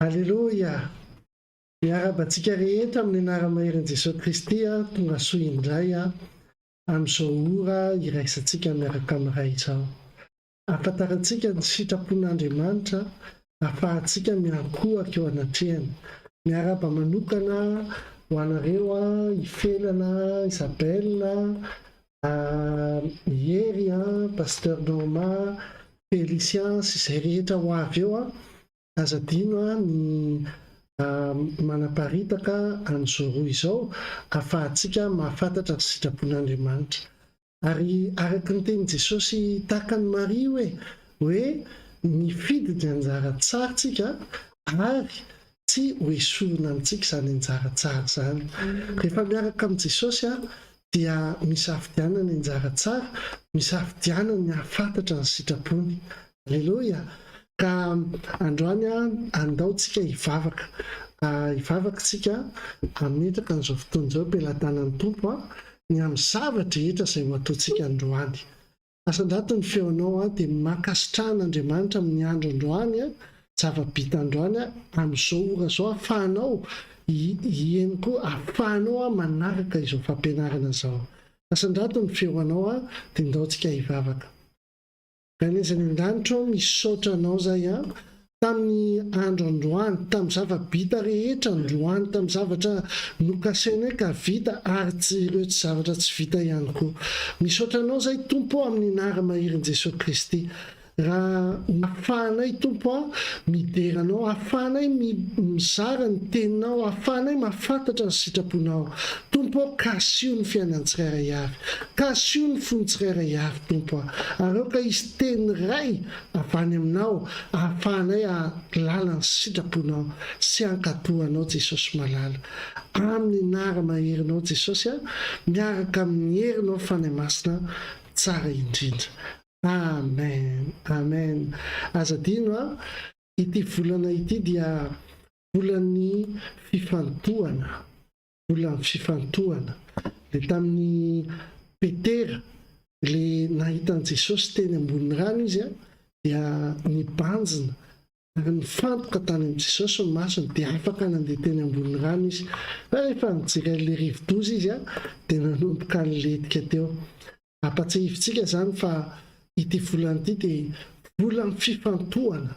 Alleloia. Miarabantsika rehetra amin'ny anara-mahery Jesosy Kristy tonga soa indray amin'izao ora iraisantsika miaraka amin'iray izao. Ahafantarantsika ny sitrapon'Andriamanitra, ahafahantsika miankohaka eo anatrehany. Miaraba manokana ho anareo Ifelana, Isabella, Hery, Pasteur Noma, Félicien sy izay rehetra ho avy eo azadino ny manaparitaka an'izao roa izao ahafahantsika mahafantatra ny sitrapon'Andriamanitra. Ary araka ny teny Jesosy tahaka ny Maria hoe mifidy ny anjara tsara tsika ary tsy hoesorina amintsika izany anjara tsara izany. Rehefa miaraka amin'ny Jesosy dia misafidiana ny anjara tsara, misafidiana ny hafantatra ny sitrapony. Alleloia. Ka androany andaontsika hivavaka. Hivavaka tsika ametraka n'izao fotoana izao ampelantanan'ny Tompo ny amin'ny zavatra rehetra izay ho ataontsika androany. Asan-drato ny feonao dia makasitrahan'Andriamanitra amin'ny andro androany, zava-bita androany amin'izao ora izao ahafahanao iheny koa ahafahanao manaraka izao fampianarana izao. Asan-drato ny feonao dia ndaontsika hivavaka. Ganezany an-danitra misaotra anao zay tamin'ny andro androany, tamin'ny zava-bita rehetra androany, tamin'ny zavatra nokasaina ka vita ary ireo tsy zavatra tsy vita ihany koa. Misaotra anao zay Tompo amin'ny anara-mahery Jesosy Kristy. Raha ahafahanay Tompo mideranao, ahafahanay mizara ny teninao, ahafahanay mahafantatra ny sitraponao. Tompo kasio ny fiainan'ny tsirairay avy, kasio ny fony tsirairay avy Tompo. Areo ka isy teny ray avany aminao, ahafahanay lala ny sitraponao sy ankatohanao Jesosy malala. Amin'ny anara-maherinao Jesosy miaraka amin'ny herinao fanahy masina tsara indrindra. Amen, amen. Azadino ity volana ity dia volan'ny fifantohana, volan'ny fifantohana. Le tamin'ny Petera, le nahitan'i Jesosy teny ambony rano izy dia nibanjina ary nifantoka tany amin'ny Jesosy ny masony dia afaka nandeha teny ambony rano izy. Fa rehefa nijery le rivo-doza izy dia nanomboka niletika teo. Ampatsiahivintsika izany fa ity volana ity dia volan'ny fifantohana,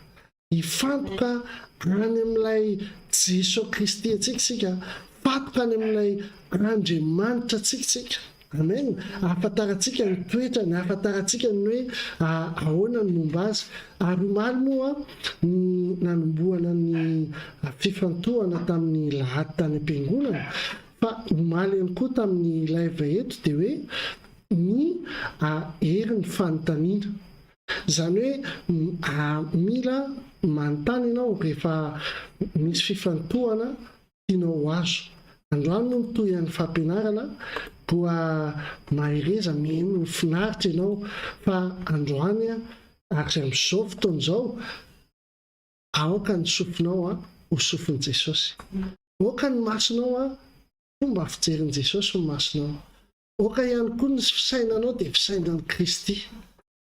hifantoka any amin'ilay Jesosy Kristy antsika, fantoka any amin'ilay Andriamanitra antsika. Amen. Ahafantarantsika ny toetrany, ahafantarantsika ny hoe ahoana ny momba azy. Ary omaly moa ny nanombohana ny fifantohana tamin'ny lahady tany am-piangonana, fa omaly ihany koa tamin'ny laiva eto dia hoe ny herin'ny fanontaniana. Izany hoe mila manontany ianao rehefa misy fifantohana tianao azo. Androany no mitohy ny fampianarana, koa mahereza miheno finaritra ianao fa androany ary amin'izao fotoana izao aoka ny sofinao ho sofin'i Jesosy. Aoka ny masonao fomba fijerin'i Jesosy ny masonao. Aoka ihany koa ny fisainanao dia fisainan'i Kristy.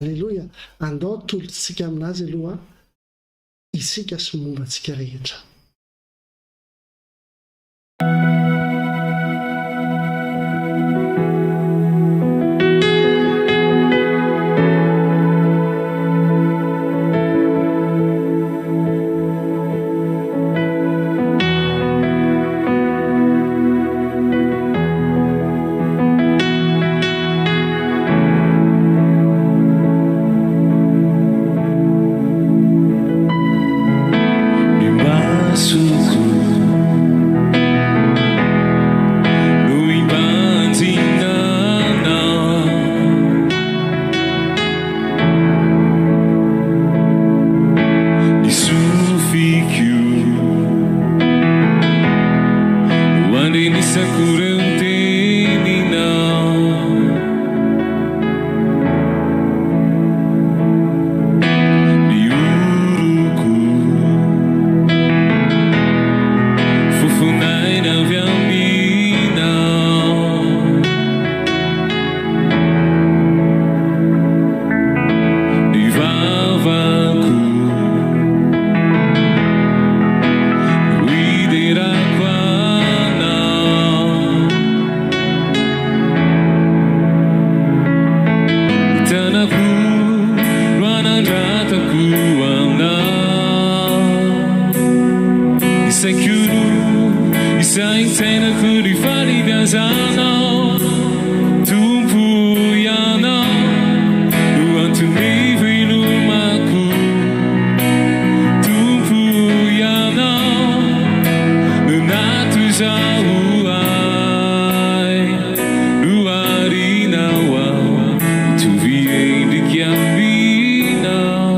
Alleloia. Andao tolotsika aminazy aloha isika sy momba antsika rehetra. viazanao tompo ianao no antony velomako tompo ianao no nato zaho ay no arinao ao mitovy endriky aminao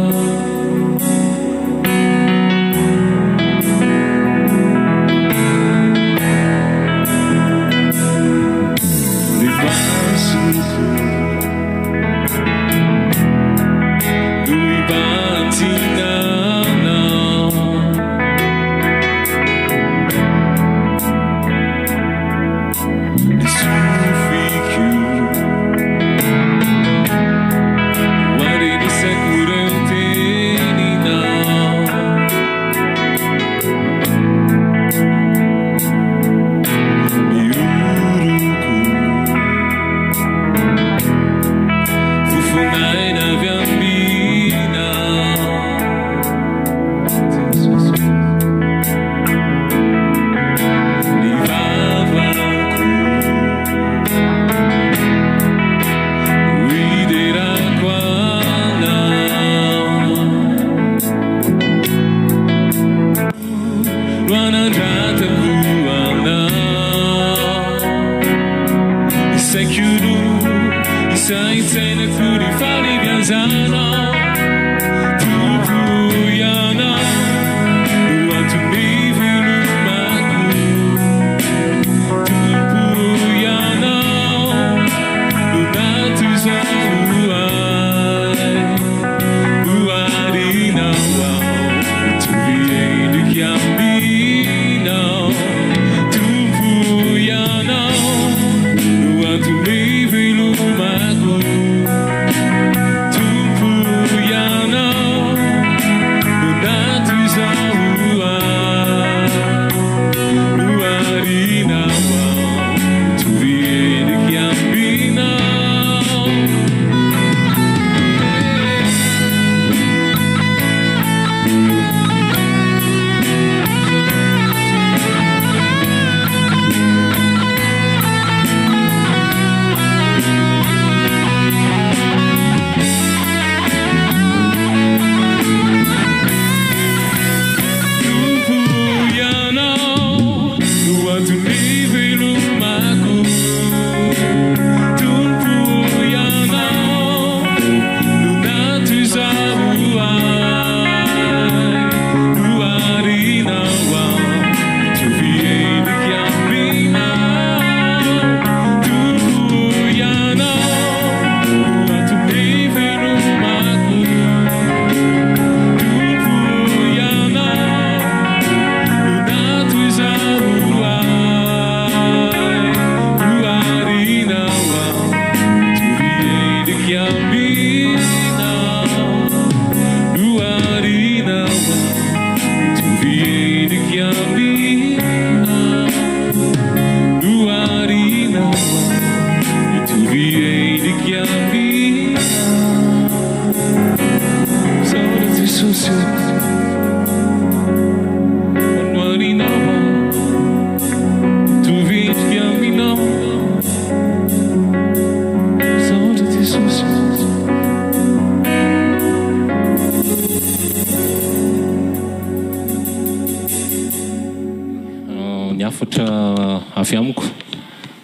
avy amiko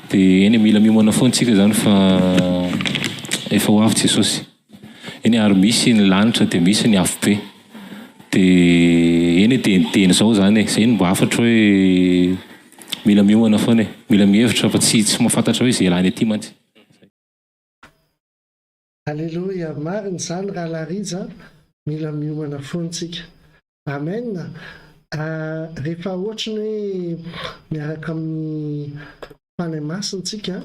dia eny mila mimona foana tsika zany fa efa ho avy Jesosy. Eny ary misy ny lanitra dia misy ny afo be. Dia eny teniteny zao zany e. Zay no mba afatra hoe mila miomana foana e. Mila mihevitra fa tsy mahafantatra hoe zay lany aty mantsy. Alleluia, marina zany raha lariza mila miomana foantsika. Amen. Rehefa ohatra hoe miaraka amin'ny fanahy masintsika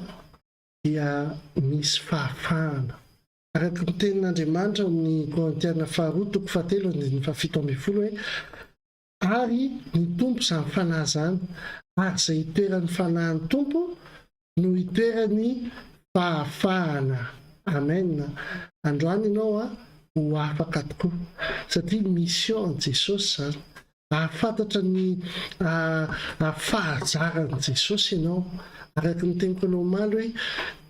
dia misy fahafahana. Araka ny tenin'Andriamanitra amin'ny Korintiana 2:7-7 hoe ary ny tompo izany fanahy zany, ary izay itoeran'ny fanahin'ny tompo no itoeran'ny fahafahana. Amen. Androany ianao ho afaka tokoa satria mission Jesosy zany. ahafantatra ny fahazaran'i Jesosy ianao. Araka ny teniko anao omaly hoe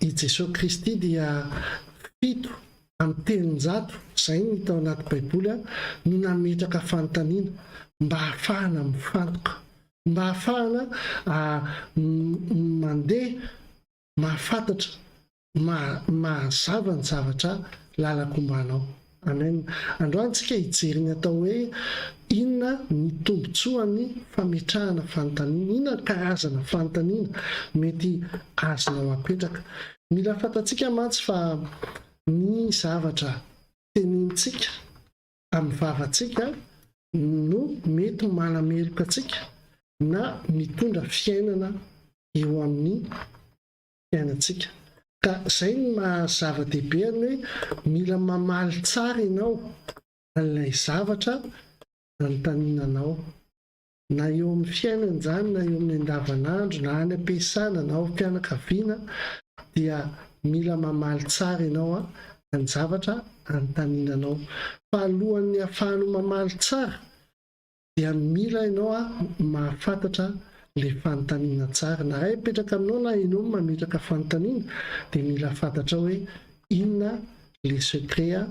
i Jesosy Kristy dia fito amin'ny telonjato, izay ny tao anaty baiboly no nametraka fanontaniana mba hahafahana mifantoka, mba hahafahana mandeha mahafantatra, mahazava ny zavatra lalakombanao. Amen. Androantsika hijery ny atao hoe inona ny tombotsoan'ny fametrahana fanontaniana, inona karazana fanontaniana mety azonao apetraka. Mila fantatsika mantsy fa ny zavatra tenintsika amin'ny vavantsika no mety manameloka atsika na mitondra fiainana eo amin'ny fiainantsika. Ka izay ny mahazava-dehibe ny hoe mila mamaly tsara ianao ilay zavatra anontanianao, na eo amin'ny fiainana izany, na eo amin'ny andavanandro, na any am-piasana, na ao am-pianakaviana, dia mila mamaly tsara ianao ny zavatra anontanianao. Fa alohan'ny ahafahanao mamaly tsara dia mila ianao mahafantatra ilay fanontaniana tsara. Na ray mipetraka aminao na ianao mametraka fanontaniana dia mila fantatra hoe inona le secret,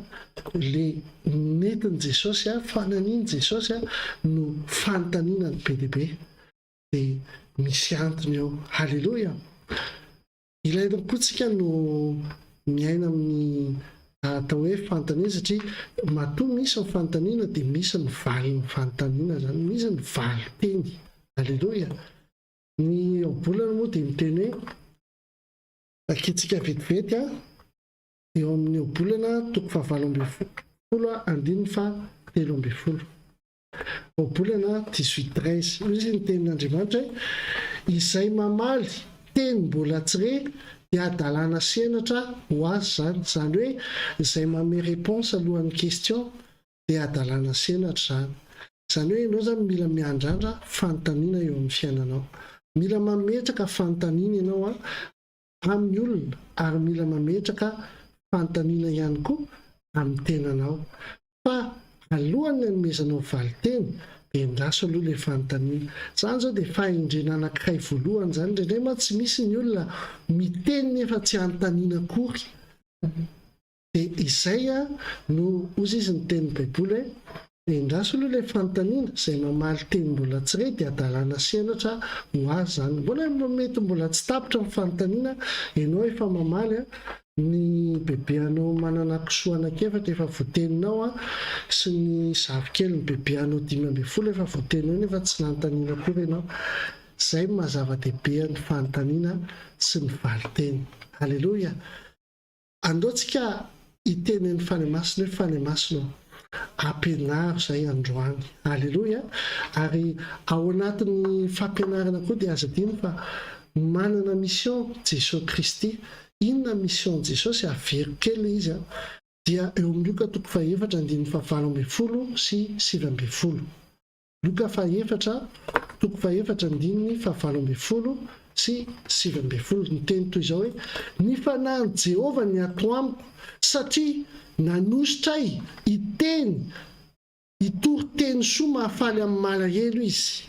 le nentin' Jesosy, fananian' Jesosy no fanontanianany be dia be, dia misy antony eo. Halleloja. Ilaina koa tsika no miaina amin'ny atao hoe fanontaniana, satria matoa misy ny fanontaniana dia misy ny valiny fanontaniana zany, misy ny vali teny. Halleloja. Ny obolana moa dia miteny hoe akitsika vetivety eo amin'ny obolana 7:13. Obolana 18:13. Izy ny tenin'Andriamanitra hoe izay mamaly teny mbola tsy re dia adalàna senatra ho azy zany. Zany hoe izay manome réponse alohan'ny question dia adalàna senatra zany. Zany hoe ianao zany mila miandrandra fanontaniana eo amin'ny fiainanao. Mila mametraka fanontaniana ianao amin'ny olona, ary mila mametraka fanontaniana ihany koa amin'ny tenanao. Fa alohan'ny hanomezanao valiteny dia endraso aloha ilay fanontaniana. Zany zao dia fahendrena anankiray voalohany zany. Indrindray ma tsy misy ny olona miteny nefa tsy anontaniana akory. Dia izay no ozy izy ny tenin'ny baiboly hoe endraso aloha ilay fanontaniana, izay mamaly teny mbola tsy re dia adalàna senatra ho azy zany. Mbola mety mbola tsy tapitra ny fanontaniana, ianao efa mamaly ny bebeanao manana kisoa anankiefatra efa voateninao sy ny zafikely ny bebeanao 5 efa voateninao nefa tsy nanontaniana akory ianao. Izay mazava-dehibe ny fanontaniana sy ny valiteny. Halleloja. Andaontsika hiteny ny fanamasina hoe fanamasina ampianaro izay androany. Halleloja. Ary ao anatin'ny fampianarana koa dia azo adino fa manana mission Jesosy Kristy. Inona mission Jesosy? Avero kely izy dia eo amin'ny Luka 4:9 sy 7. Luka 4:9 sy 7. Ny teny toy izao hoe ny fanahy Jehovah ny ato amiko, satria nanositra ahy hiteny, hitory teny soa mahafaly amin'ny malahelo izy.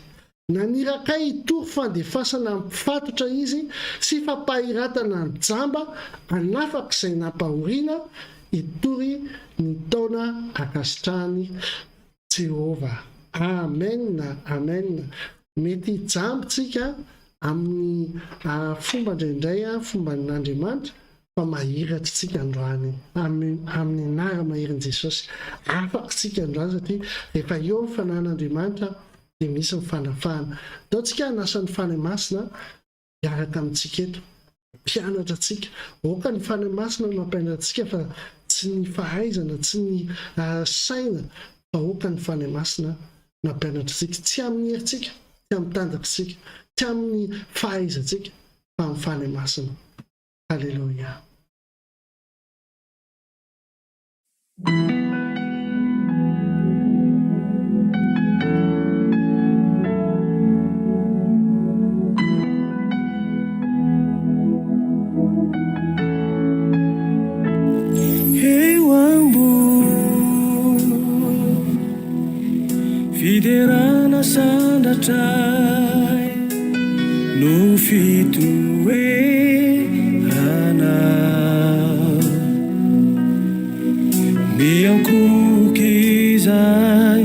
Naniraka ahy hitory fandefasana ampifatotra izy sy fampahiratana ny jamba, hanafaka izay nampahoriana, hitory ny taona akasitrahany Jehovah. Amen. Amen. Mety jambontsika amin'ny fomba indraindray fomba n'Andriamanitra fa mahiratra tsika androany amin'ny anara mahirin'i Jesosy. Afaka tsika androany satria rehefa eo ny fanan'Andriamanitra dia misy ny fanafahana. Ataontsika nasan'ny fanamasina miaraka amintsika eto, mpianatra tsika. Oka ny fanamasina no mampianatra antsika fa tsy ny fahaizana, tsy ny saina, fa oka ny fanamasina no mampianatra antsika. Tsy amin'ny herintsika, tsy amin'ny tanjakantsika, tsy amin'ny fahaizantsika, fa amin'ny fanamasina. Halleluja. Fiderana sandatray no fitoerana miankoky izay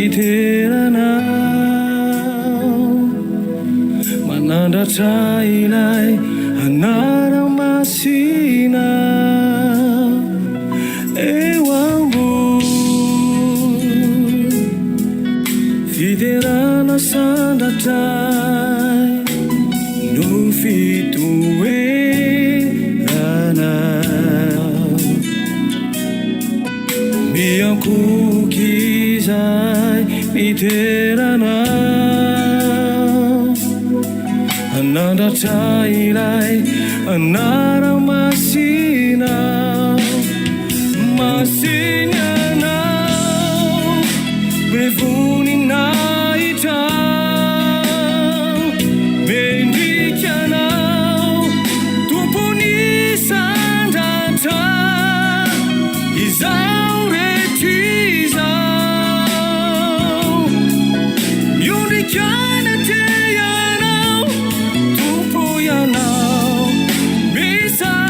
iteranao manandratra ilay anara masina eo ambony fiterana sandatray no fitoerana miankoky izay iterana anandratra ilay anara masina masinyanao bevoninahitra mendrikanao tompony sandratra izao retrizao miondrikana teanao tompo ianao misandratao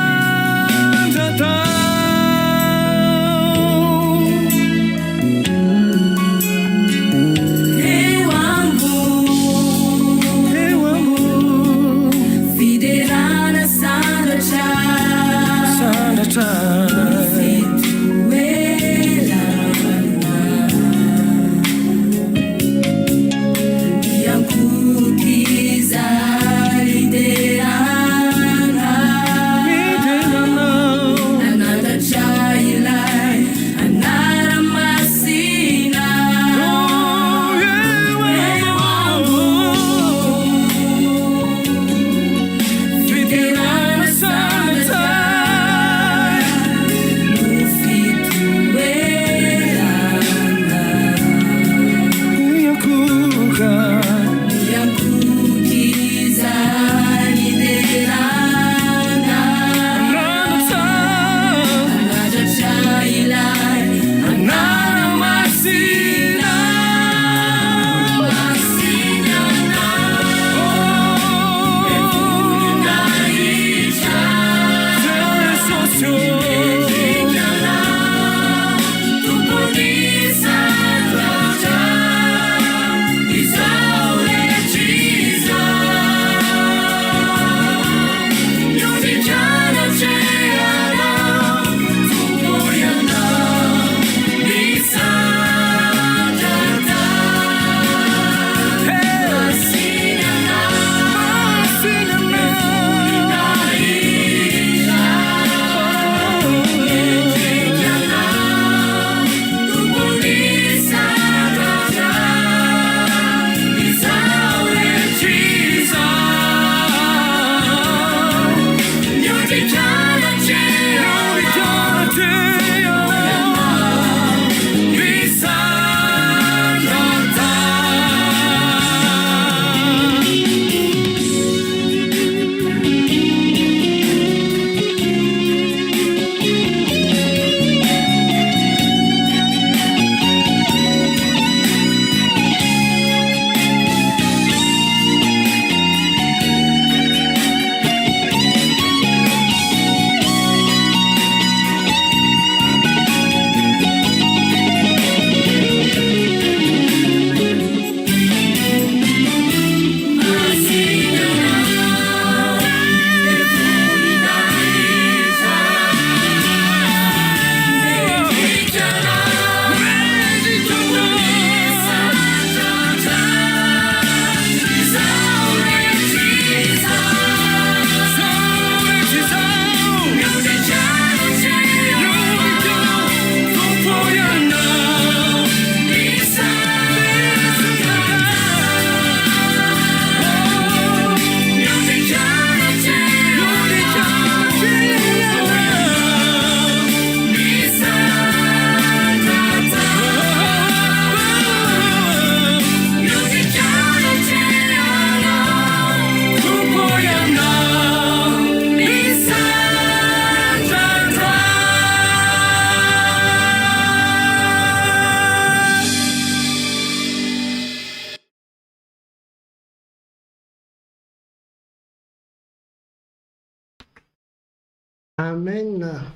amen.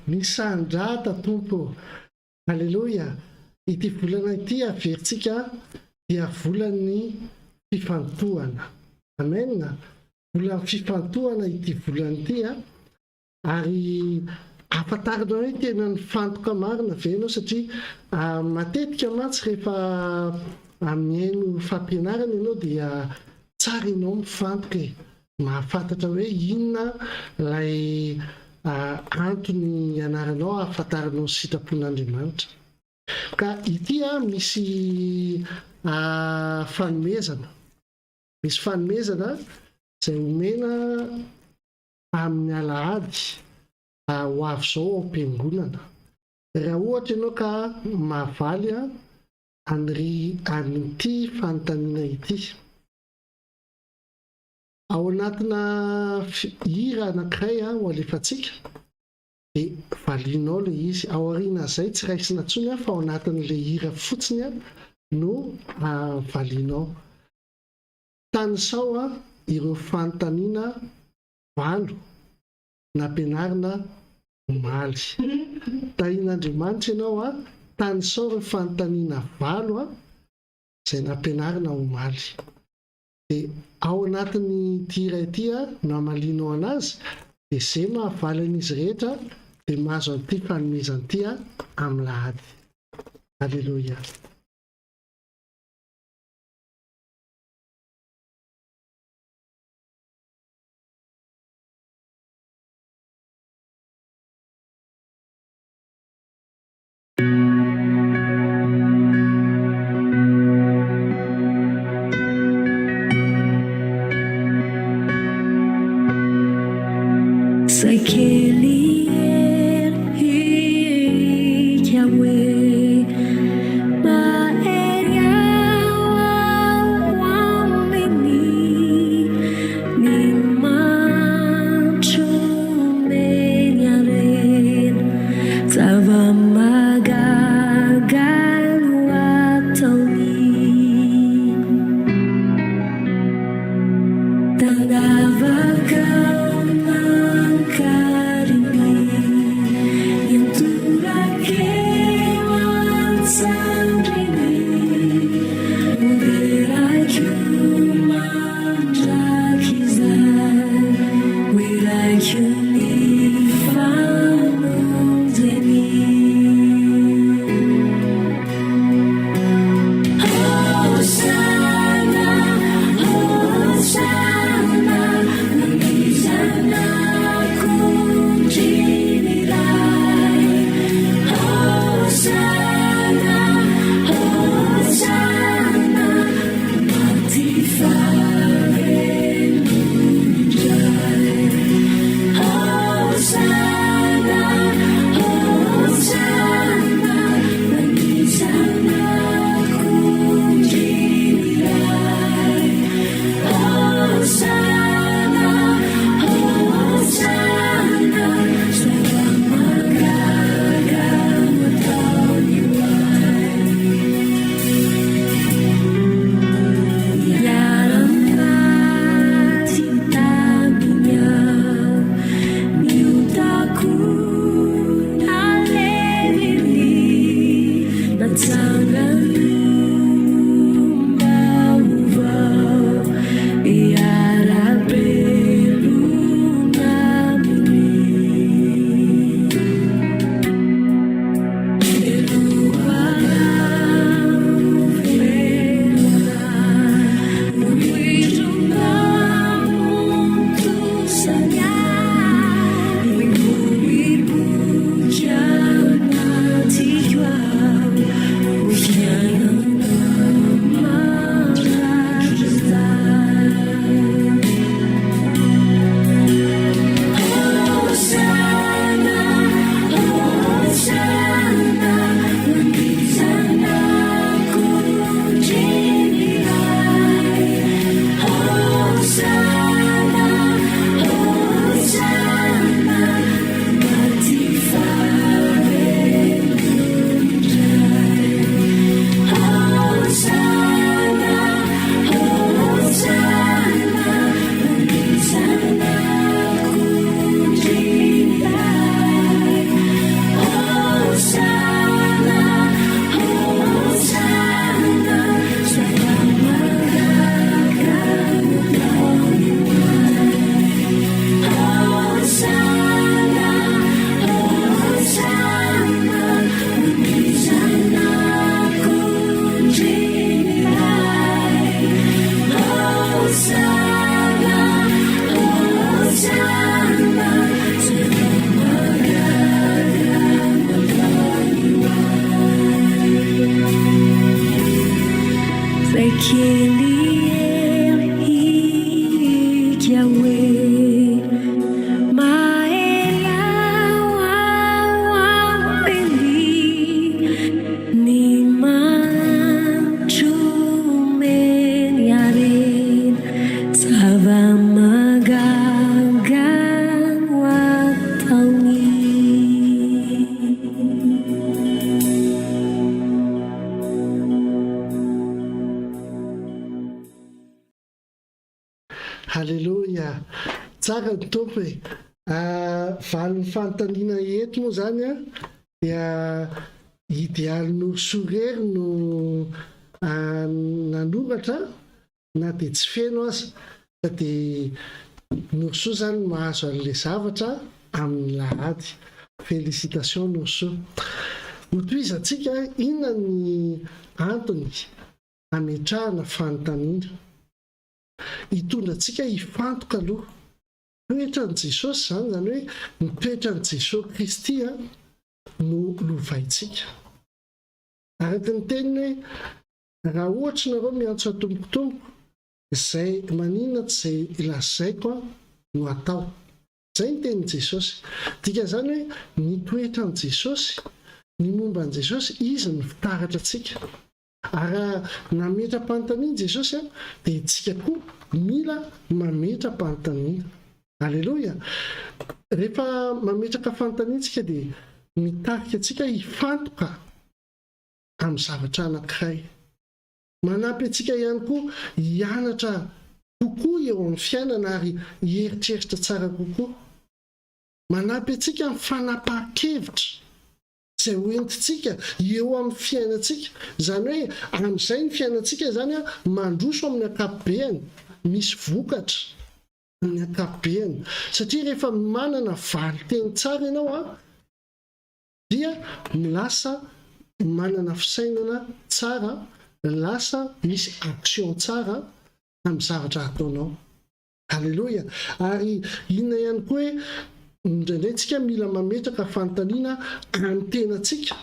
Misandrata tompo. Halleloja. Ity volana ity averintsika dia volan'ny fifantohana. Amen. Volan'ny fifantohana ity volana ity ary afantarinao hoe tena ny fantoka marina ve ianao satria matetika mantsy rehefa miaino fampianarana ianao dia tsara ianao mifantoka mahafantatra hoe inona ilay antony ianaranao ahafantaranao ny sitrapon'Andriamanitra. Ka ity misy fanomezana. Misy fanomezana izay omena amin'ny alahady ho avy izao ao am-piangonana. Raha ohatra ianao ka mahavaly an'ity fanontaniana ity. Ao anatina hira anankiray ho alefantsika dia valinao ilay izy. Ao aorian'izay tsy raisina intsony fa ao anatin'ilay hira fotsiny no valinao. Tanisao ireo fanontaniana valo nampianarina omaly. Tahian'Andriamanitra ianao tanisao ireo fanontaniana valo izay nampianarina omaly. Dia ao anatin'ny hira ity no amalinao anazy dia izay mahavaly an'izy rehetra dia mahazo an'ity fanomezana ity amin'ny lahady. Halleloja. Yeah. Halleloia, tsara ny tompo e. Valon'ny fanontaniana eto moa zany a dia idealy nosorery no nanoratra na dia tsy feno aza fa dia norso zany mahazo an'le zavatra amin'ny lahady. Félicitation norso. Hotoizantsika inona ny antony hametrahana fanontaniana. Hitondra antsika hifantoka aloha. Toetra ny Jesosy zany zany hoe ny toetra ny Jesosy Kristy no lovaintsika. Araka ny teniny hoe raha ohatra nareo miantso atombokotomboko, izay maninona tsy izay lazaiko no atao. Zay ny tenin'i Jesosy. Dika zany hoe ny toetra ny Jesosy, ny momba ny Jesosy, izy ny fitaratra antsika. Raha nametra-panontaniana Jesosy dia itsika koa mila mametra-panontaniana. Alleloia. Rehefa mametraka fanontaniantsika dia mitarika antsika hifantoka amin'ny zavatra anankiray. Manampy antsika ihany koa hianatra kokoa eo amin'ny fiainana ary hieritreritra tsara kokoa. Manampy antsika amin'ny fanapahan-kevitra izay hoentintsika eo amin'ny fiainantsika. Zany hoe amin'izay ny fiainantsika zany mandroso amin'ny ankapobeny, misy vokatra amin'ny ankapobeny. Satria rehefa manana valiteny tsara ianao dia lasa manana fisainana tsara, lasa misy action tsara amin'ny zavatra ataonao. Halleloia. Ary inona ihany koa hoe indraindray tsika mila mametraka fanontaniana amin'ny tenantsika.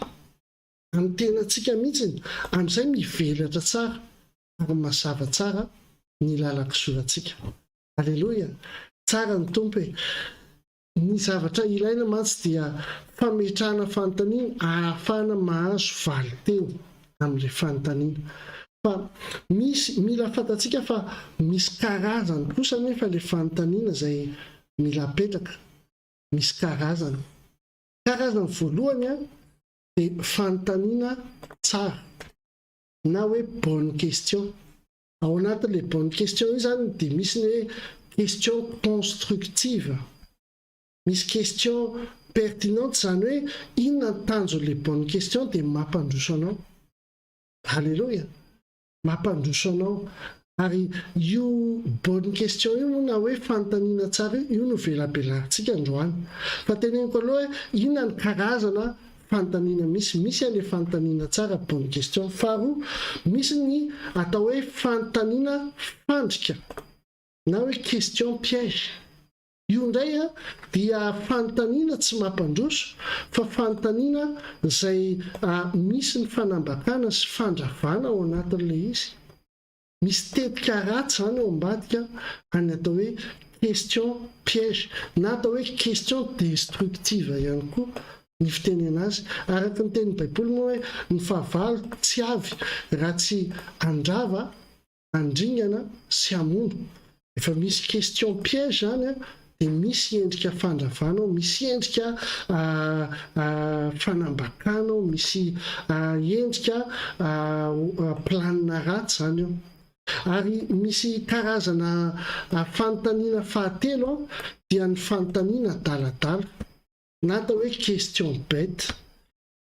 Amin'ny tenantsika mihitsy, amin'izay mivelatra tsara ary mazava tsara ny lalak'zorantsika. Halleloia. Tsara ny tompo e. Ny zavatra ilaina mantsy dia fametrahana fanontaniana ahafahana mahazo valiteny amin'ilay fanontaniana. Fa mila fantatsika fa misy karazany kosa nefa ilay fanontaniana izay mila apetraka. Misy karazany. Karazany voalohany dia fanontaniana tsara na hoe bonne question. Ao anatin'ilay bonne question io zany dia misy ny hoe question constructive. Misy question pertinente, zany hoe inona ny tanjon'ilay bonne question dia mampandroso anao. Halleloia. Mampandroso anao. Ary io bonne question io na hoe fanontaniana tsara io no velabelarintsika androany. Fa teneniko aloha hoe inona ny karazana fanontaniana misy an'ilay fanontaniana tsara bonne question. Faharoa, misy ny atao hoe fanontaniana fandrika na hoe question piège. Io indray dia fanontaniana tsy mampandroso fa fanontaniana izay misy ny fanambakana sy fandravana ao anatin'ilay izy. Misy tetika ratsy zany ao ambadika any atao hoe question piège na atao hoe question destructive ihany koa ny fitenena azy. Araka ny tenin'ny Baiboly moa hoe ny fahavalo tsy avy raha tsy andrava, andringana sy hamono. Efa misy question piège zany dia misy endrika fandravana, misy endrika fanambakana, misy endrika planina ratsy zany eo. Ary misy karazana fanontaniana fahatelo dia ny fanontaniana adaladala na atao hoe question bête.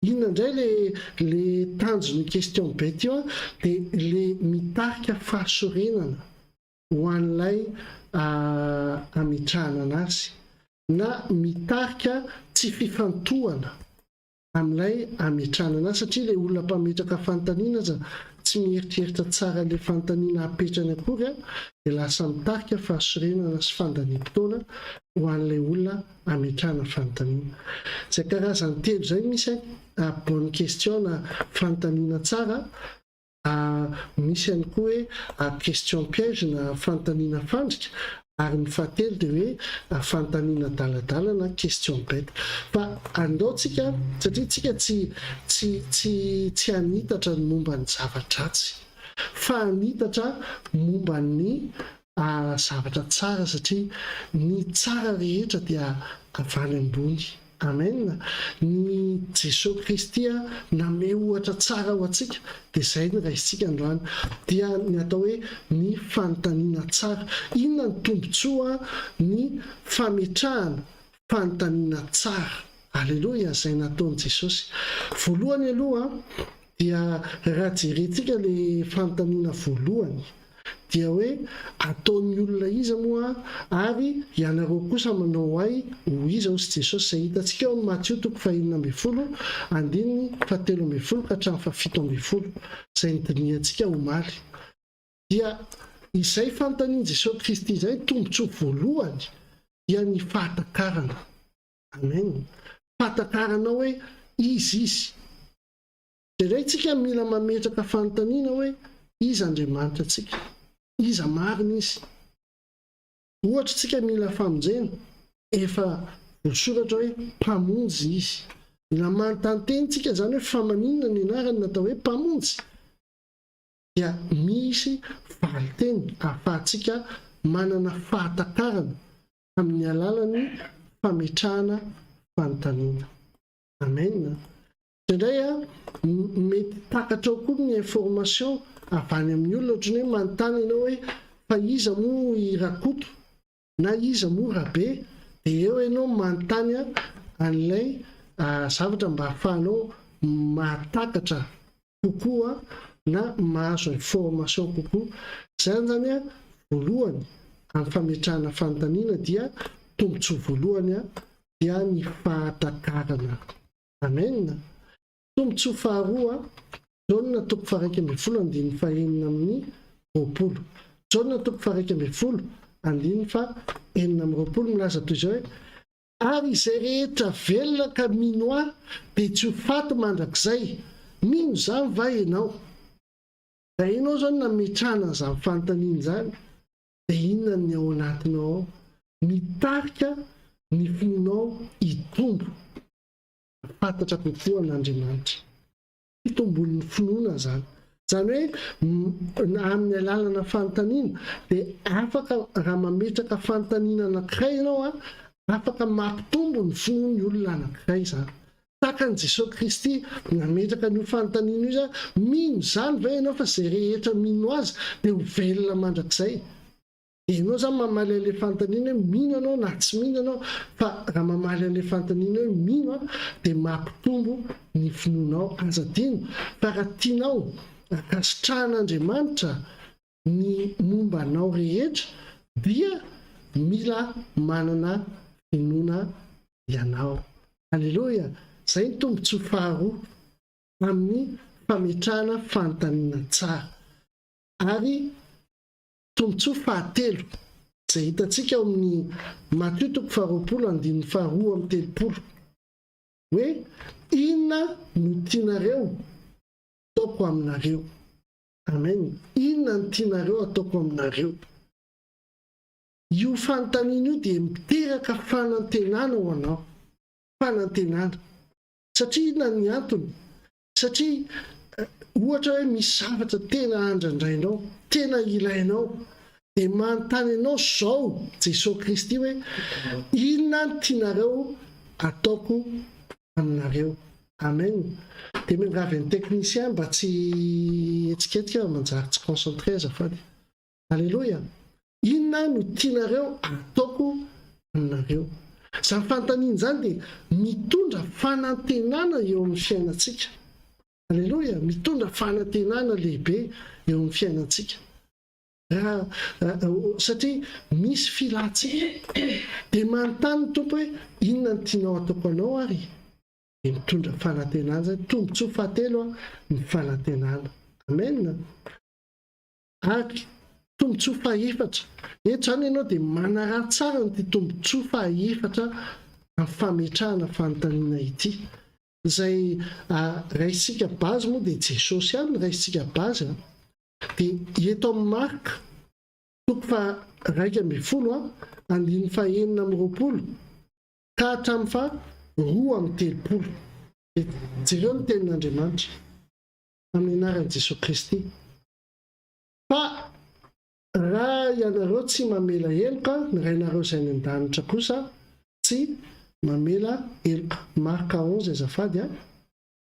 Inona indray le tanjon'ny question bête io dia le mitarika fahasorenana ho an'ilay ametrahana anazy na mitarika tsy fifantohana amin'ilay ametrahana anazy. Satria ilay olona mpametraka fanontaniana tsy mieritreritra tsara ilay fanontaniana apetrany akory dia lasa mitarika fahasorenana sy fandaniam-potoana ho an'ilay olona ametrahana fanontaniana. Izay karazany telo izay misy bonne question na fanontaniana tsara misy ihany koa hoe question piège na fanontaniana fandrika, ary ny fahatelo dia hoe fanontaniana daladala na question bête. Fa andaotsika satria tsika tsy hanitatra ny momba ny zava-dratsy, fa hanitatra momba ny zavatra tsara, satria ny tsara rehetra dia avany ambony. Amen. Ny Jesosy Kristy name ohatra tsara ho antsika, dia izay ny raisitsika androany, dia ny atao hoe ny fanontaniana tsara. Inona ny tombontsoa ny fametrahana fanontaniana tsara. Alleloia, izay nataony Jesosy. Voalohany aloha dia raha jerentsika le fanontaniana voalohany dia hoe ataon'ny olona iza moa, ary ianareo kosa manao ahy ho iza hozy Jesosy, izay hitantsika eo amin'ny Matthieu 5:17 ka hatramin'ny 7:10, izay nydinihantsika omaly. Dia izay fanontaniany Jesosy Kristy izay tombontsoa voalohany dia ny fahatakarana. Amen. Fahatakarana hoe izy. Dia tsika mila mametraka fanontaniana hoe iza Andriamanitra tsika, iza marina izy. Ohatra tsika mila famonjena, efa voasoratra hoe mpamonjy izy. Mila manontany tenitsika zany hoe famaninana ny anarany natao hoe mpamonjy. Dia misy valiteny ahafahantsika manana fahatakarana amin'ny alalan'ny fametrahana fanontaniana. Amen. Indray mety takatra koa ny information avany amin'ny olona, ohatran'ny hoe manontany ianao hoe fa iza moa i rakoto na iza moa rabe, dia eo ianao manontany an'ilay zavatra mba ahafahanao mahatakatra kokoa na mahazo information kokoa. Izany zany voalohany amin'ny fametrahana fanontaniana dia tombontsoa voalohany dia ny fahatakarana. Amen. Tombontsoa faharoa, Jona 1:20-20. Jona 1:20-20 milaza toy izao hoe ary izay rehetra velona ka mino ahy dia tsy ho faty mandrakizay, mino zany va ianao? Raha ianao zao nametrahana izany fanontaniana izany, dia inona ny ao anatinao ao? Mitarika ny finonao hitombo, fantatra kokoa an'Andriamanitra. Hitombolon'ny finoana zany. Zany hoe amin'ny alalana fanontaniana dia afaka raha mametraka fanontaniana anankiray ianao afaka mampitombo ny finoan'ny olona anankiray zany. Takan Jesosy Kristy nametraka ny fanontaniana io zany, mino zany va ianao fa izay rehetra mino azy dia ho velona mandrakizay. Ianao zany mamaly an'ilay fanontaniana hoe mino anao na tsy mino anao, fa raha mamaly an'ilay fanontaniana hoe mino dia mampitombo ny finoanao. Aza adino fa raha tianao akasitrahan'Andriamanitra ny mombanao rehetra dia mila manana finoana ianao. Alleloia. Izay ny tombontsoa faharoa amin'ny fametrahana fanontaniana tsara. Ary tombontsoa fahatelo izay hitantsika ao amin'ny Matthieu 20:2-30 hoe inona no tianareo ataoko aminareo? Amen. Inona no tianareo ataoko aminareo? Io fanontaniana io dia miteraka fanantenana ho anao. Fanantenana. Satria inona ny antony? Satria ohatra hoe misy zavatra tena andrandrainao, tena ilainao, dia manontany ianao zao Jesosy Kristy hoe inona no tianareo ataoko aminareo? Amen. Dia miangavy ny teknisien mba tsy etsiketsika manjary tsy concentré azafady. Alleloia. Inona no tianareo ataoko aminareo? Izany fanontaniana izany dia mitondra fanantenana eo amin'ny fiainantsika. Alleloia. Mitondra fanantenana lehibe eo amin'ny fiainantsika. Satria misy filatsika dia manontany ny tompo hoe inona no tianao ataoko anao ary? Dia mitondra fanantenana zay. Tombontsoa fahatelo ny fanantenana. Amen. Ary tombontsoa fahaefatra, eto zany ianao dia manaraha tsara ny tombontsoa fahaefatra amin'ny fametrahana fanontaniana ity. izay raisitsika bazy moa dia Jesosy ihany raisitsika bazy dia eto amin'ny Marka toko fa 1:10 andiny fa 9:20 ka hatramin'ny fa 2:30 jereo ny tenin'Andriamanitra amin'ny anaran'i Jesosy Kristy. Fa raha ianareo tsy mamela heloka, ny rainareo izay ny an-danitra kosa tsy mamela heloka. Marka 11 azafady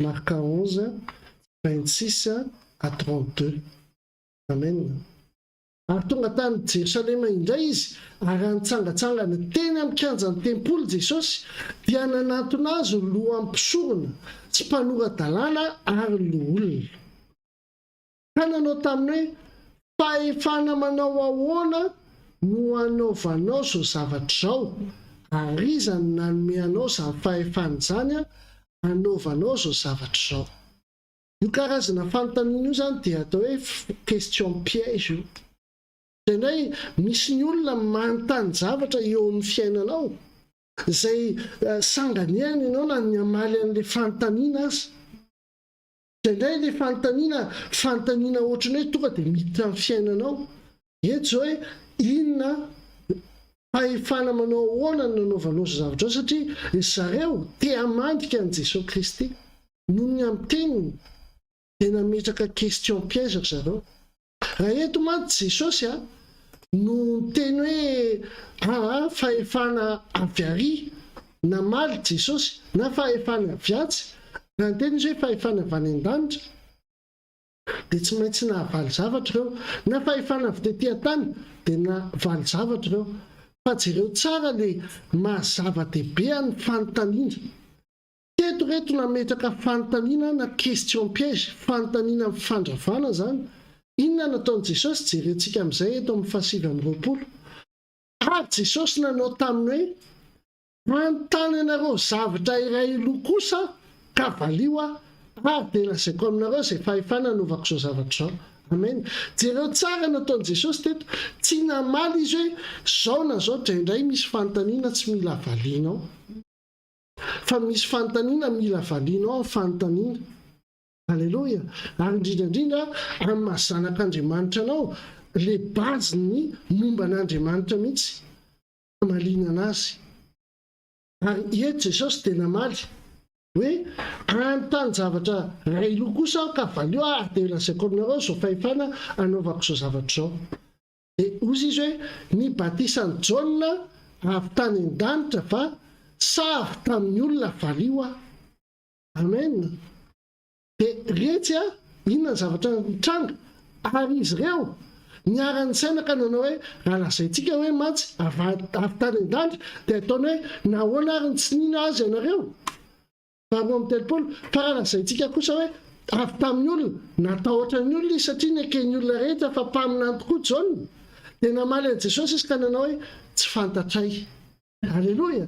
Marka 11 26 à 32. Amen. Ary tonga tany Jerosalema indray izy, ary nitsangatsangana teny amin'ny kianjan'ny tempoly Jesosy, dia nanantona azy loham-pisorona sy mpanora-dalàna ary loholona. Ka nanao taminy hoe, fahefana manao ahoana no anaovanao zao zavatra zao, ary iza no nanome anao izany fahefana izany anaovanao zao zavatra zao. Io karazana fanontaniana io zany dia atao hoe question piège io. Indray misy ny olona manontany zavatra eo amin'ny fiainanao izay sanganiany ianao na ny amaly an'ilay fanontaniana azy. Indray ilay fanontaniana ohatrany hoe tonga dia miditra amin'ny fiainanao. Eto zao hoe inona fahefana manao ahoana no nanaovanao zao zavatra zao, satria zareo te hamandrika an'i Jesosy Kristy noho ny amin'ny teniny dia nametraka question piège zareo. Raha eto mantsy Jesosy no teny hoe fahefana avy ary namaly Jesosy na fahefana avyatsy, raha ny teny izy hoe fahefana avy any an-danitra dia tsy maintsy nahavaly zavatra ireo, na fahefana avy tetỳ tany dia nahavaly zavatra ireo. Fa jereo tsara ilay mahazava-dehibe amin'ny fanontaniana. Teto reto nametraka fanontaniana na question piège, fanontaniana amin'ny fanazavana zany. Inona nataon'i Jesosy? Jerentsika amin'izay eto amin'ny 7:20. Ary Jesosy nanao taminy hoe, manontany ianareo zavatra iray loha kosa ka valio ary dia lazaiko aminareo izay fahefana anaovako zao zavatra zao. Amen. Jereo tsara nataon'i Jesosy teto, tsy namaly izy hoe zao na zao, draindray misy fanontaniana tsy mila valianao, fa misy fanontaniana mila valianao amin'ny fanontaniana. Halleloja. Ary indrindrandrindra amin'ny mahazanak'Andriamanitra anao, le baziny momba an'Andriamanitra mihitsy malinana azy. Ary eto Jesosy dia namaly hoe anontany zavatra ray loha kosa ka valio ary dia lazaiko aminareo zao fahefana anaovako zao zavatra zao. Dia ozy izy hoe nibatisan'i Jona avy tany an-danitra va sa avy tamin'ny olona valio? Amen. Dia retsy inona ny zavatra mitranga, ary izy ireo niara-ny saina ka nanao hoe raha lazaintsika hoe matsy avy tany an-danitra dia ataony hoe nahoana ary ny tsy nina azy ianareo. Fa raha lazaintsika kosa hoe avy tamin'ny olona, natahotra ny olona izy satria nekeny olona rehetra fa mpaminany tokoa Jona. Dia namaly an'i Jesosy izy ka nanao hoe tsy fantatray. Halleloja.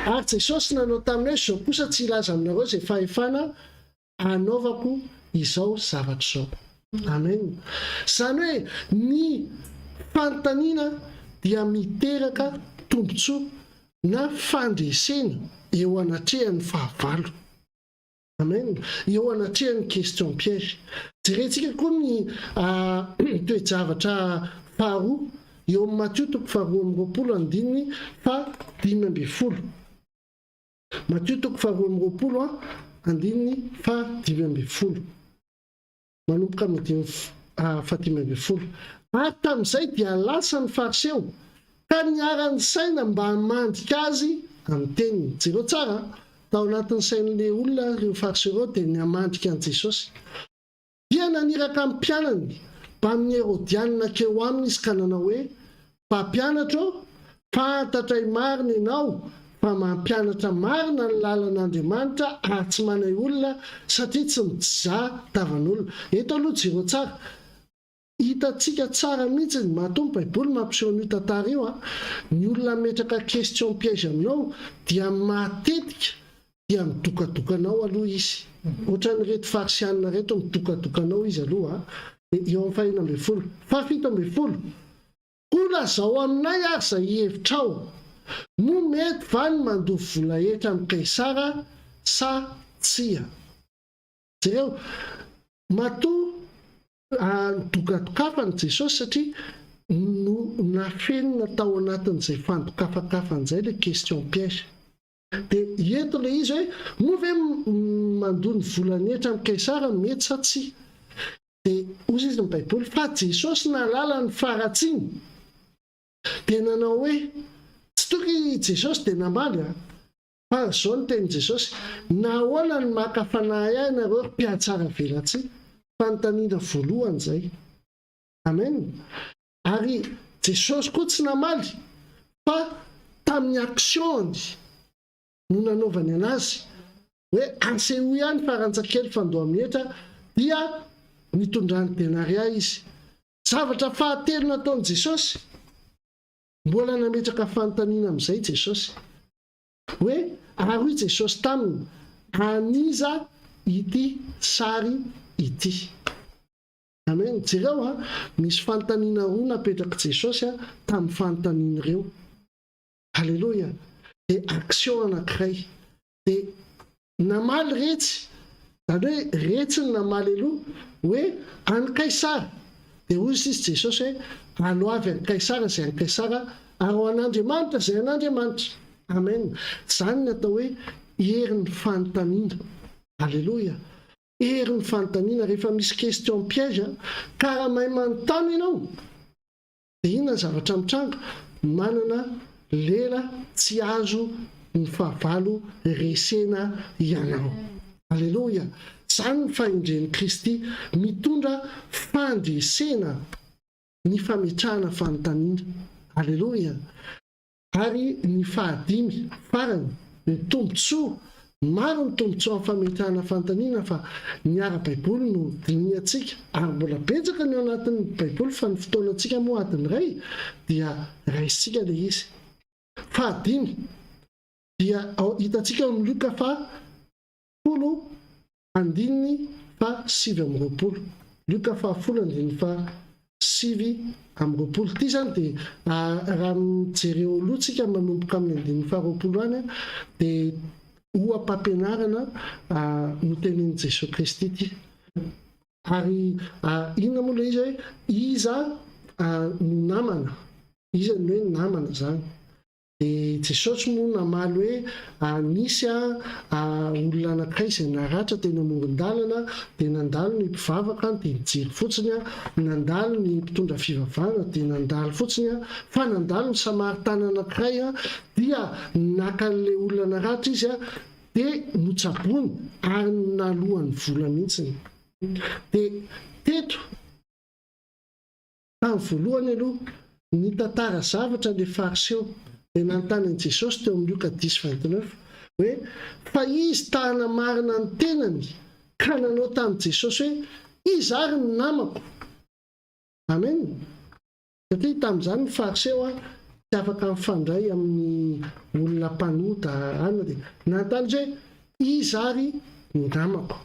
Ary Jesosy nanao taminy hoe zao kosa tsy ilaza aminareo izay fahefana anaovako izao zavatra zao. Amen. Izany hoe ny fanontaniana dia miteraka tombontsoa na fandresena eo anatrehan'ny fahavalo. Amen. Eo anatrehan'ny question piège. Jerentsika koa ny toe-javatra faharoa eo amin'ny Matthieu 2:20 Matthieu 2:20 manomboka amin'ny 15. Ary tamin'izay dia lasa ny fariseo ka niara-ny saina mba hamandrika azy amin'ny teniny. Jereo tsara tao anatin'ny sain'ilay olona ireo fariseo ireo dia nihamandrika an'i Jesosy. Dia naniraka amin'ny mpianany mba amin'ny Herodianina keo aminy izy ka nanao hoe, mpampianatra fantatray marina ianao fa mampianatra marina ny lalan'Andriamanitra ary tsy manay olona satria tsy mijezaha tavan'olona. Eto aloha jereo tsara, hitantsika tsara mihitsy ny mahatonga Baiboly mampiseho an'io tantara io. Ny olona metraka question piège aminao dia matetika dia midokadokanao aloha izy. Ohatran'ny reto farisianina reto midokadokanao izy aloha. Eo amin'ny 7:20. Koa lazao aminay ary izay hevitrao, no mety va ny mandovy volahetra amin'ny Kaisara sa tsia. Jereo matoa tokatokafany Jesosy satria no nafenina tao anatin'izay fandokafakafan'izay le question piège. Dia eto le izy hoe moa ve mandony volanetra amin'ny Kaisara mety sa tsy? Dia ozy izy ny Baiboly fa Jesosy nalala ny faratsiny dia nanao hoe tsy toky Jesosy dia namaly fa zao ny teny Jesosy, nahoana ny maka fanahy ahy nareo mpiatsara velatsy, fanontaniana voalohany zay. Amen. Ary Jesosy koa tsy namaly fa tamin'ny aksiony no nanaovany anazy hoe ansehoy ihany farantsakely fandoa mihetra dia nitondrany denaria izy. Zavatra fahatelo nataon'i Jesosy, mbola nametraka fanontaniana amin'izay Jesosy hoe ary Jesosy taminy aniza ity sary ity. Amen. Jereo misy fanontaniana roa napetraka Jesosy tamin'ny fanontaniana ireo. Halleluja. Dia action anankiray. Dia namaly retsy, zany hoe retsy ny namaly aloha hoe any Kaisara. Dia ozy izy Jesosy hoe aloavy any Kaisara izay any Kaisara, ary ho an'Andriamanitra izay an'Andriamanitra. Amen. Zany natao hoe herin'ny fanontaniana. Halleluja. Herin'ny fanontaniana rehefa misy question piège, karaha mahay manontany ianao. Dia inona zavatra mitranga? Manana lela tsy azo ny fahavalo resena ianao. Halleluja. Zany ny fahendren'i Kristy mitondra fandresena ny fametrahana fanontaniana. Halleluja. Ary ny fahadimy farany ny tombotsoa, maro ny tombotsoa amin'ny fametrahana fanontaniana fa ny ara-Baiboly no diniantsika, ary mbola betsaka ny ao anatin'ny Baiboly fa ny fotoanantsika moa adiny ray dia raisitsika le izy. Fahadimy dia hitantsika amin'ny Luka fa 10:7. Luka fa 10:7. Ty zany dia raha mijereo alohantsika manomboka amin'ny 20 any dia oam-pampianarana no tenin'i Jesosy Kristy ity. Ary inona moa le izy hoe iza no namana, iza ny hoe namana zany. Dia Jesosy moa namaly hoe nisy olona anankiray izay naratra teny amoron-dalana dia nandalo ny mpivavaka dia nijery fotsiny, nandalo ny mpitondra fivavahana dia nandalo fotsiny, fa nandalo ny samaritana anankiray dia naka an'ilay olona naratra izy dia notsaboiny ary nalohany vola mihitsiny. Dia teto tamin'ny voalohany aloha ny tantara zavatra le fariseo dia nanontany an'i Jesosy teo amin'ny Luka 10:29 hoe fa izy tahana marina ny tenany ka nanao tamin'i Jesosy hoe izy ary ny namako. Amen. Satria tamin'izany ny fariseo tsy afaka mifandray amin'ny olona mpanota ana dia nanontany hoe izy ary ny namako.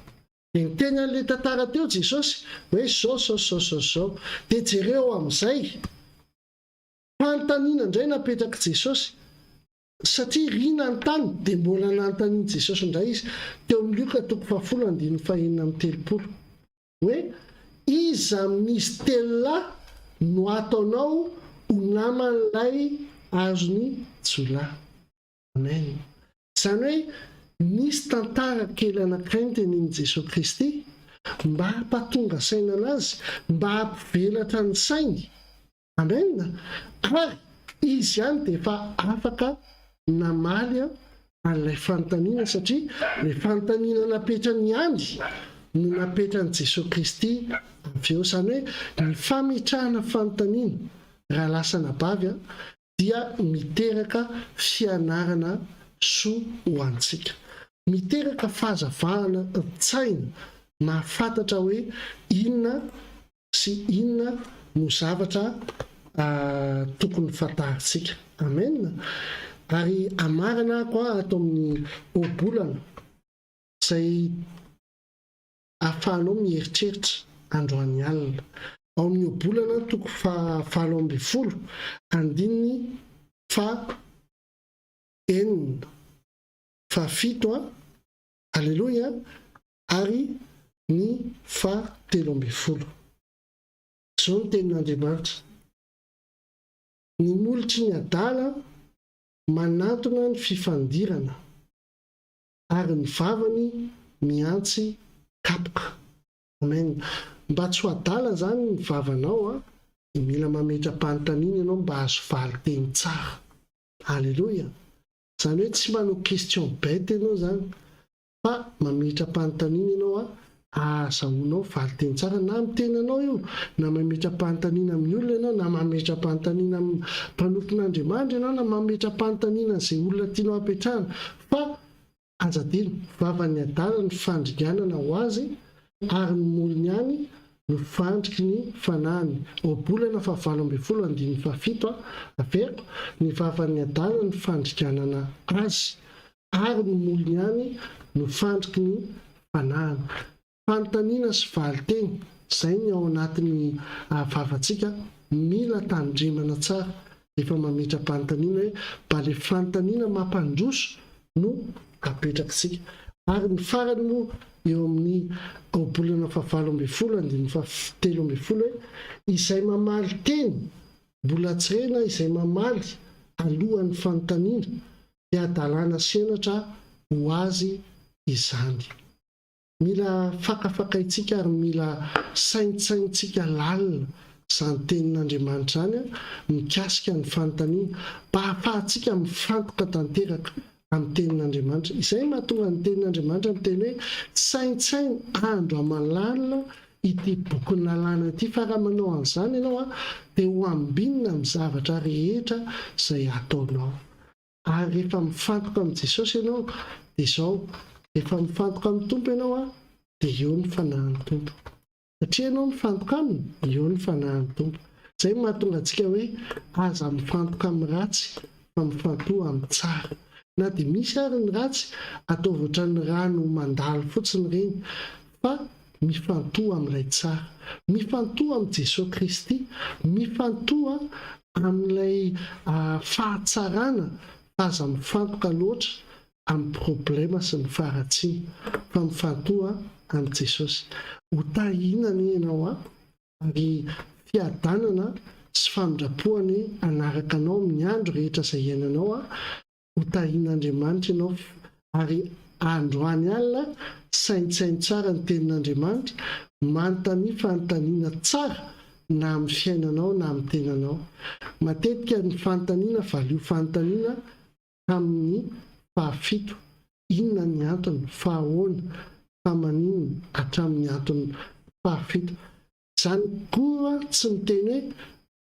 Dia niteny an'ilay tantara teo Jesosy hoe zao dia jereo amin'izay fanontaniana indray napetraka Jesosy satria ry nanontany dia mbola nanontaniana Jesosy indray izy teo amin'ny Luka 10:4-30 hoe iza amin'izy telo no ataonao ho naman'ilay azony jolahy. Amen. Zany hoe nisy tantara kely anankiray ny tenin'i Jesosy Kristy mba hampatonga saina anazy, mba hampivelatra ny sainy. Amen. Ary izy ihany dia efa afaka namaly an'ilay fanontaniana satria ilay fanontaniana napetrany ihany no napetran'i Jesosy Kristy avy eo. Izany hoe ny fametrahana fanontaniana raha lasa nabavy dia miteraka fianarana soa ho antsika, miteraka fahazavana tsaina, mahafantatra hoe inona sy inona no zavatra tokony fantarintsika. Amen. Ary amarana koa ato amin'ny obolana izay ahafahanao mieritreritra androany alina. Ao amin'ny obolana toko 7 andininy 7 Alleloia. Ary ny 17. Zao ny tenin'Andriamanitra. Ny molotry ny adala manatona ny fifandirana, ary ny vavany miantsy kapoka. Amen. Mba tsy ho adala zany ny vavanao mila mametra-panontaniana ianao mba azo valiteny tsara. Alleloia. Zany hoe tsy manao question bête ianao zany, fa mametra-panontaniana ianao ahazoanao valiteny tsara, na amin'ny tenanao io, na mametra-panontaniana amin'ny olona ianao, na mametra-panontaniana amin'ny mpanompon'Andriamanitra ianao, na mametra-panontaniana izay olona tianao apetrahana, fa anjadino vavan'ny adala ny fandriganana ho azy, ary ny molony ihany no fandriky ny fanahiny. Obolana 17:7 averiko. Ny vavan'ny adala ny fandriganana azy, ary ny molony ihany no fandriky ny fanahiny. Fanontaniana sy valiteny, izay ny ao anatin'ny vavantsika. Mila tandremana tsara efa mametra-panontaniana hoe mba le fanontaniana mampandroso no apetrakitsika. Ary ny farany moa eo amin'ny obolana 17:7 hoe izay mamaly teny mbola tsy rena, izay mamaly alohan'ny fanontaniana dia adalàna senatra ho azy izany. Mila fakafakaitsika ary mila saintsaintsika lalina izany tenin'Andriamanitra izany mikasika ny fanontaniana, mba hahafahantsika mifantoka tanteraka amin'ny tenin'Andriamanitra. Izay mahatonga ny tenin'Andriamanitra miteny hoe saintsainy andro amalalina ity boky lalàna ity, fa raha manao an'izany ianao dia ho ambinina amin'ny zavatra rehetra izay ataonao. Ary rehefa mifantoka amin'ny Jesosy ianao dia izao, rehefa mifantoka amin'ny Tompo ianao dia eo ny fanahin'ny Tompo. Satria ianao mifantoka aminy, eo ny fanahin'ny Tompo. Izay mahatonga antsika hoe aza mifantoka amin'ny ratsy fa mifantoha amin'ny tsara. Na dia misy ary ny ratsy ataovy ohatra ny rano mandalo fotsiny ireny, fa mifantoha amin'ilay tsara, mifantoha amin'ny Jesosy Kristy, mifantoha amin'ilay fahatsarana, fa aza mifantoka loatra amin'ny problema sy ny faharatsiana, fa mifantoha amin'ny Jesosy. Ho tahiana ianao ary fiadanana sy famindrapoany anaraka anao amin'ny andro rehetra izay iainanao. Ho tahian'Andriamanitra ianao, ary androany alina saintsainy tsara ny tenin'Andriamanitra, manontany fanontaniana tsara na amin'ny fiainanao na amin'ny tenanao. Matetika ny fanontaniana, valio fanontaniana amin'ny 7. Inona ny antony? Fahahoana? Famaninona? Hatramin'ny antony 7. Izany koa tsy miteny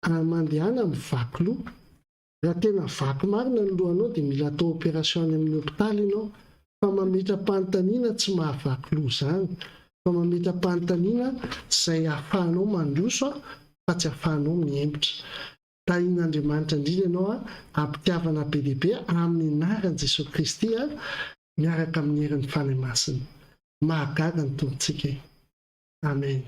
hoe mandehana mivaky loha. Raha tena vaky marina ny lohanao dia mila atao opération amin'ny hopitaly ianao, fa mametra-panontaniana tsy mahavaky loha izany, fa mametra-panontaniana izay ahafahanao mandroso fa tsy ahafahanao miembotra. Tahian'Andriamanitra indrindra ianao ampitiavana be dia be amin'ny anaran'i Jesosy Kristy miaraka amin'ny herin'ny fanahy masina. Mahagaga ny tompontsika. Amen.